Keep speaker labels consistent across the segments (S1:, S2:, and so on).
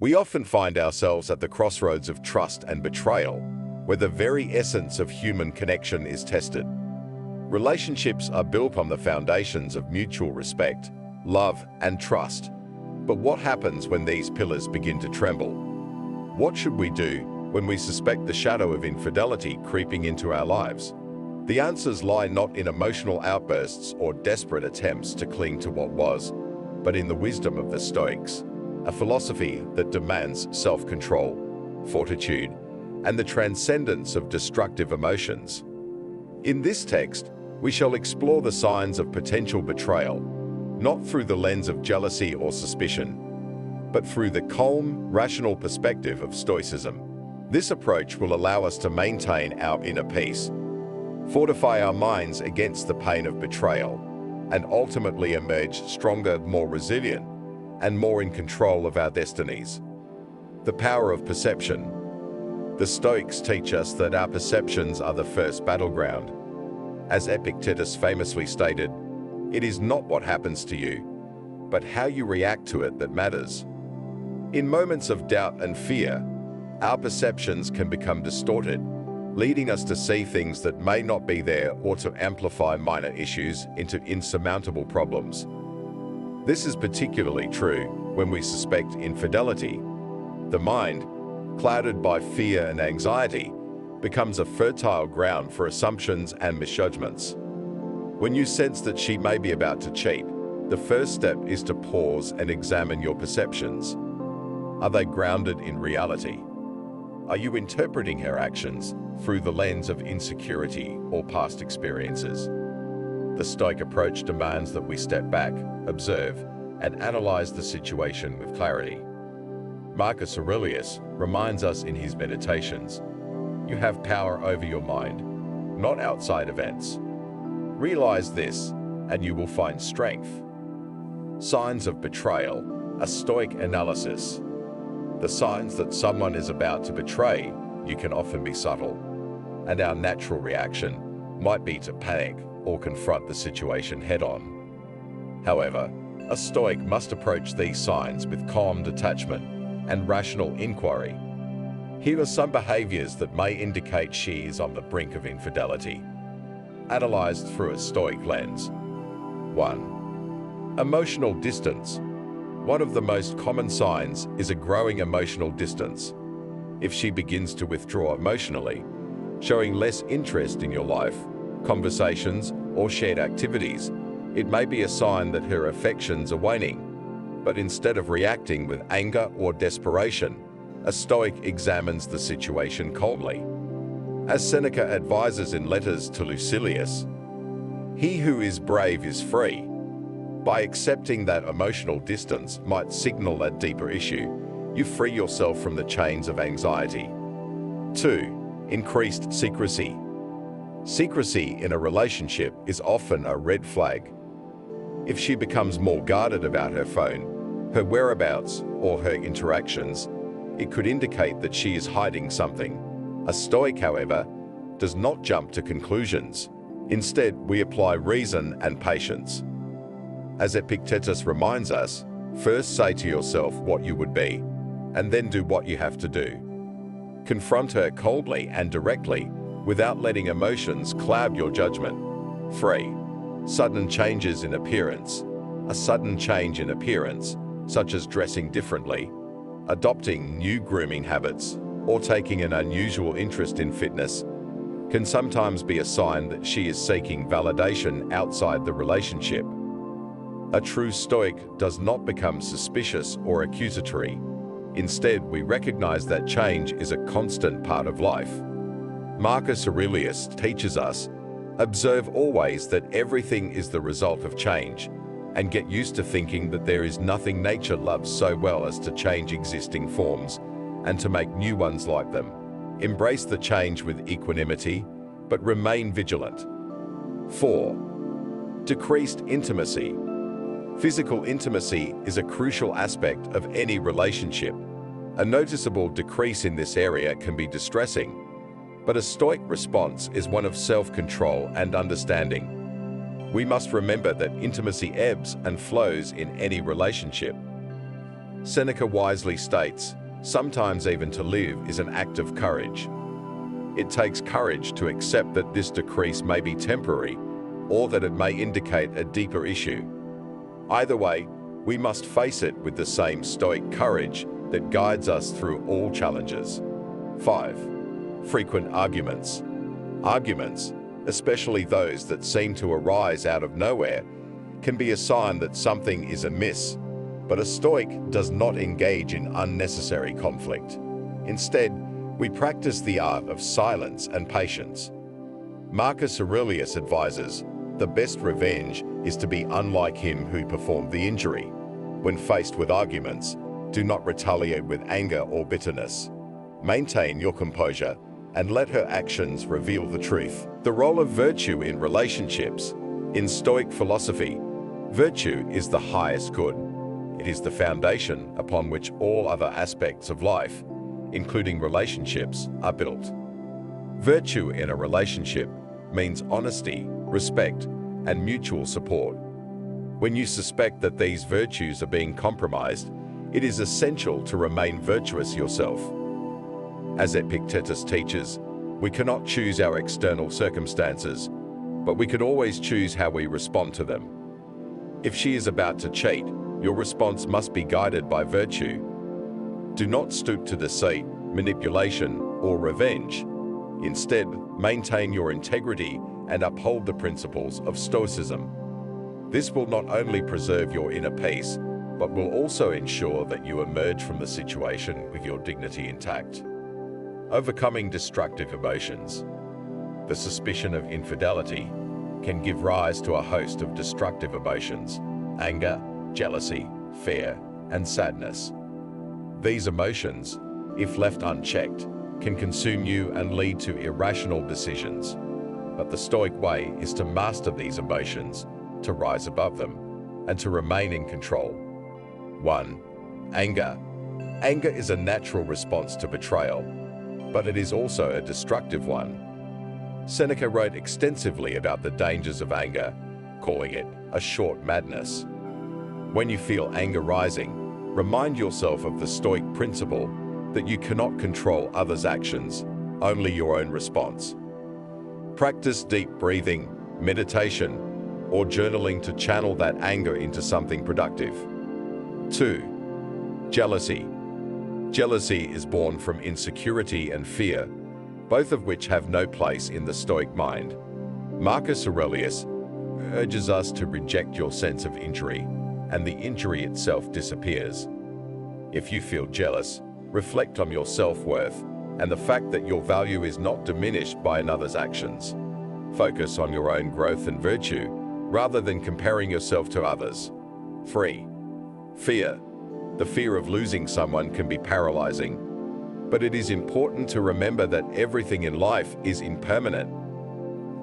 S1: We often find ourselves at the crossroads of trust and betrayal, where the very essence of human connection is tested. Relationships are built on the foundations of mutual respect, love, and trust. But what happens when these pillars begin to tremble? What should we do when we suspect the shadow of infidelity creeping into our lives? The answers lie not in emotional outbursts or desperate attempts to cling to what was, but in the wisdom of the Stoics, a philosophy that demands self-control, fortitude, and the transcendence of destructive emotions. In this text, we shall explore the signs of potential betrayal, not through the lens of jealousy or suspicion, but through the calm, rational perspective of Stoicism. This approach will allow us to maintain our inner peace, fortify our minds against the pain of betrayal, and ultimately emerge stronger, more resilient, and more in control of our destinies. The power of perception. The Stoics teach us that our perceptions are the first battleground. As Epictetus famously stated, it is not what happens to you, but how you react to it that matters. In moments of doubt and fear, our perceptions can become distorted, leading us to see things that may not be there or to amplify minor issues into insurmountable problems. This is particularly true when we suspect infidelity. The mind, clouded by fear and anxiety, becomes a fertile ground for assumptions and misjudgments. When you sense that she may be about to cheat, the first step is to pause and examine your perceptions. Are they grounded in reality? Are you interpreting her actions through the lens of insecurity or past experiences? The Stoic approach demands that we step back, observe, and analyze the situation with clarity. Marcus Aurelius reminds us in his Meditations, you have power over your mind, not outside events. Realize this, and you will find strength. Signs of betrayal, a Stoic analysis. The signs that someone is about to betray you can often be subtle, and our natural reaction might be to panic or confront the situation head-on. However, a Stoic must approach these signs with calm detachment and rational inquiry. Here are some behaviors that may indicate she is on the brink of infidelity, analyzed through a Stoic lens. 1. Emotional distance. One of the most common signs is a growing emotional distance. If she begins to withdraw emotionally, showing less interest in your life, conversations, or shared activities, it may be a sign that her affections are waning. But instead of reacting with anger or desperation, a Stoic examines the situation coldly. As Seneca advises in Letters to Lucilius, "He who is brave is free." By accepting that emotional distance might signal a deeper issue, you free yourself from the chains of anxiety. 2. Increased secrecy. Secrecy in a relationship is often a red flag. If she becomes more guarded about her phone, her whereabouts, or her interactions, it could indicate that she is hiding something. A Stoic, however, does not jump to conclusions. Instead, we apply reason and patience. As Epictetus reminds us, first say to yourself what you would be, and then do what you have to do. Confront her coldly and directly, without letting emotions cloud your judgment. 3. Sudden changes in appearance. A sudden change in appearance, such as dressing differently, adopting new grooming habits, or taking an unusual interest in fitness, can sometimes be a sign that she is seeking validation outside the relationship. A true Stoic does not become suspicious or accusatory. Instead, we recognize that change is a constant part of life. Marcus Aurelius teaches us, observe always that everything is the result of change, and get used to thinking that there is nothing nature loves so well as to change existing forms and to make new ones like them. Embrace the change with equanimity, but remain vigilant. 4. Decreased intimacy. Physical intimacy is a crucial aspect of any relationship. A noticeable decrease in this area can be distressing, but a Stoic response is one of self-control and understanding. We must remember that intimacy ebbs and flows in any relationship. Seneca wisely states, "Sometimes even to live is an act of courage." It takes courage to accept that this decrease may be temporary, or that it may indicate a deeper issue. Either way, we must face it with the same stoic courage that guides us through all challenges. 5. Frequent arguments. Arguments, especially those that seem to arise out of nowhere, can be a sign that something is amiss, but a Stoic does not engage in unnecessary conflict. Instead, we practice the art of silence and patience. Marcus Aurelius advises, "The best revenge is to be unlike him who performed the injury." When faced with arguments, do not retaliate with anger or bitterness. Maintain your composure and let her actions reveal the truth. The role of virtue in relationships. In Stoic philosophy, virtue is the highest good. It is the foundation upon which all other aspects of life, including relationships, are built. Virtue in a relationship means honesty, respect, and mutual support. When you suspect that these virtues are being compromised, it is essential to remain virtuous yourself. As Epictetus teaches, we cannot choose our external circumstances, but we can always choose how we respond to them. If she is about to cheat, your response must be guided by virtue. Do not stoop to deceit, manipulation, or revenge. Instead, maintain your integrity and uphold the principles of Stoicism. This will not only preserve your inner peace, but will also ensure that you emerge from the situation with your dignity intact. Overcoming destructive emotions. The suspicion of infidelity can give rise to a host of destructive emotions: anger, jealousy, fear, and sadness. These emotions, if left unchecked, can consume you and lead to irrational decisions. But the Stoic way is to master these emotions, to rise above them, and to remain in control. 1. Anger. Anger is a natural response to betrayal, but it is also a destructive one. Seneca wrote extensively about the dangers of anger, calling it a short madness. When you feel anger rising, remind yourself of the Stoic principle that you cannot control others' actions, only your own response. Practice deep breathing, meditation, or journaling to channel that anger into something productive. 2. Jealousy. Jealousy is born from insecurity and fear, both of which have no place in the Stoic mind. Marcus Aurelius urges us to reject your sense of injury, and the injury itself disappears. If you feel jealous, reflect on your self-worth and the fact that your value is not diminished by another's actions. Focus on your own growth and virtue, rather than comparing yourself to others. 3. Fear. The fear of losing someone can be paralyzing, but it is important to remember that everything in life is impermanent.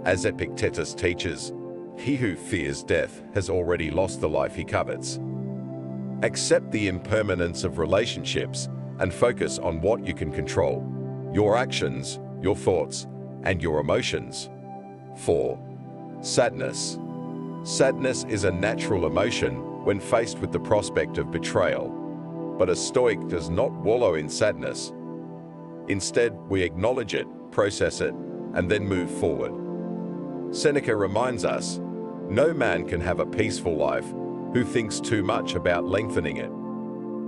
S1: As Epictetus teaches, he who fears death has already lost the life he covets. Accept the impermanence of relationships and focus on what you can control: your actions, your thoughts, and your emotions. 4. Sadness. Sadness is a natural emotion when faced with the prospect of betrayal, but a Stoic does not wallow in sadness. Instead, we acknowledge it, process it, and then move forward. Seneca reminds us, no man can have a peaceful life who thinks too much about lengthening it.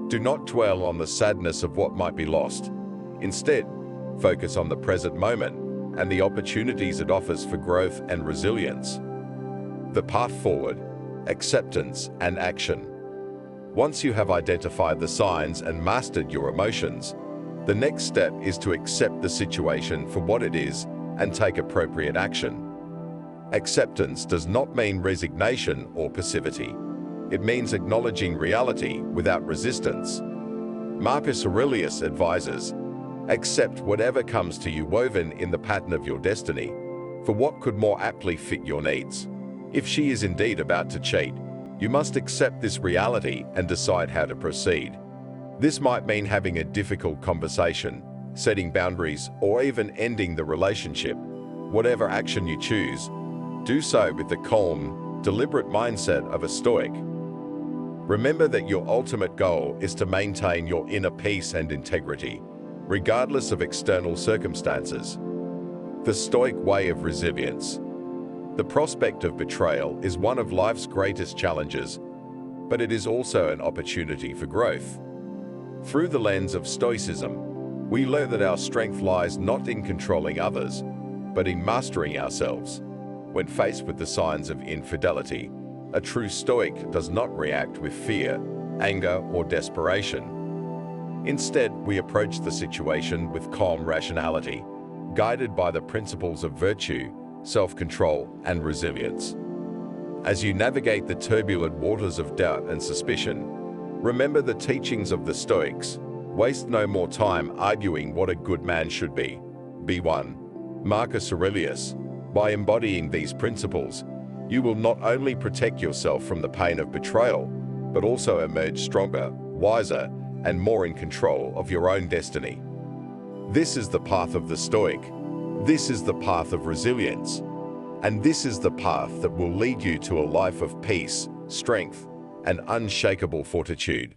S1: Do not dwell on the sadness of what might be lost. Instead, focus on the present moment and the opportunities it offers for growth and resilience. The path forward: acceptance and action. Once you have identified the signs and mastered your emotions, the next step is to accept the situation for what it is and take appropriate action. Acceptance does not mean resignation or passivity. It means acknowledging reality without resistance. Marcus Aurelius advises, accept whatever comes to you woven in the pattern of your destiny, for what could more aptly fit your needs. If she is indeed about to cheat, you must accept this reality and decide how to proceed. This might mean having a difficult conversation, setting boundaries, or even ending the relationship. Whatever action you choose, do so with the calm, deliberate mindset of a Stoic. Remember that your ultimate goal is to maintain your inner peace and integrity, regardless of external circumstances. The Stoic way of resilience. The prospect of betrayal is one of life's greatest challenges, but it is also an opportunity for growth. Through the lens of Stoicism, we learn that our strength lies not in controlling others, but in mastering ourselves. When faced with the signs of infidelity, a true Stoic does not react with fear, anger, or desperation. Instead, we approach the situation with calm rationality, guided by the principles of virtue, self-control, and resilience. As you navigate the turbulent waters of doubt and suspicion, remember the teachings of the Stoics. Waste no more time arguing what a good man should be. Be one. Marcus Aurelius. By embodying these principles, you will not only protect yourself from the pain of betrayal, but also emerge stronger, wiser, and more in control of your own destiny. This is the path of the Stoic. This is the path of resilience. And this is the path that will lead you to a life of peace, strength, and unshakable fortitude.